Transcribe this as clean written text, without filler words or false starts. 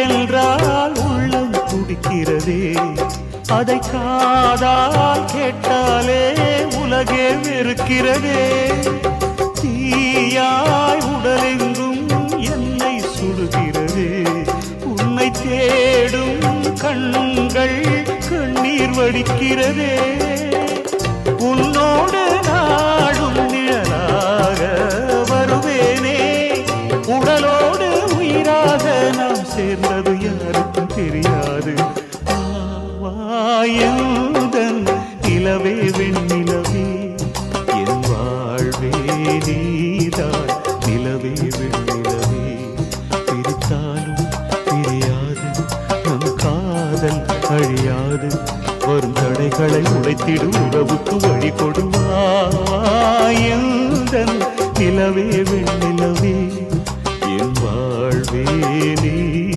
என்றால் உள்ளம் துடிக்கிறதே, அதை காதால் கேட்டாலே உலகே வெறுக்கிறதே. தீயாய் உடலெங்கும் என்னை சுடுகிறதே, உன்னை தேடும் கண்கள் கண்ணீர் வடிக்கிறதே. உன்னோடு நாடும் நிழலாக வருவேனே, உடலோடு உயிராக நாம் சேர்ந்தது யாருக்கும் தெரியாது. வாயந்தன் நிலவே வெண்ணிலவே, என் வாழ்வே நீதான் நிலவே வெண்ணிலவே. பிரித்தாலும் பிரியாது நம் காதல் அழியாது, வரும் தடைகளை உடைத்திடும் உறவுக்கு வழி கொடுவாயந்தன் நிலவே வெண்ணிலவே, என் வாழ்வே நீ